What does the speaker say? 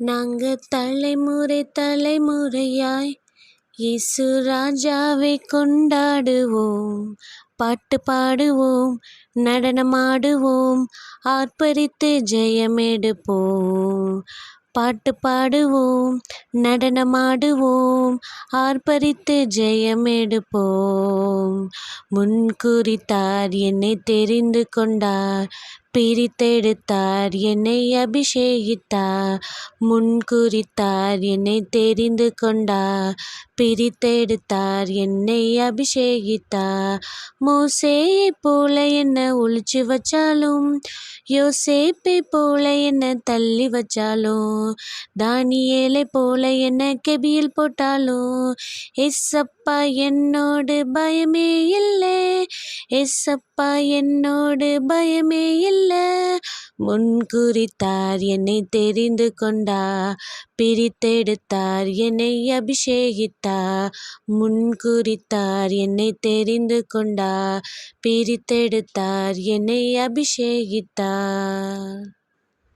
நாங்க தலைமுறை தலைமுறையாய் இயேசு ராஜாவை கொண்டாடுவோம். பாட்டு பாடுவோம், நடனமாடுவோம், ஆர்ப்பரித்து ஜெயமெடுப்போம். பாட்டு பாடுவோம், நடனமாடுவோம், ஆர்ப்பரித்து ஜெயமெடுப்போம். முன்குறித்தார், என்னை தெரிந்து கொண்டார், பிரித்தெடுத்தார், என்னை அபிஷேகித்தார். முன்குறித்தார், என்னை தெரிந்து கொண்டார், பிரித்தெடுத்தார், என்னை அபிஷேகித்தார். மோசேயைப் போல என்ன ஒளிச்சு வச்சாலும், யோசேப்பைப் போல என்ன தள்ளி வச்சாலும், தானியேலைப் போல என்ன கெபியில் போட்டாலும், ஏசப்பா என்னோடு பயமே இல்லை, ஏசப்பா என்னோடு பயமே இல்லை. முன்குறித்தார், என்னை தெரிந்து கொண்டார், பிரித்தெடுத்தார், என்னை அபிஷேகித்தார். முன்குறித்தார், என்னை தெரிந்து கொண்டார், பிரித்தெடுத்தார், என்னை அபிஷேகித்தார்.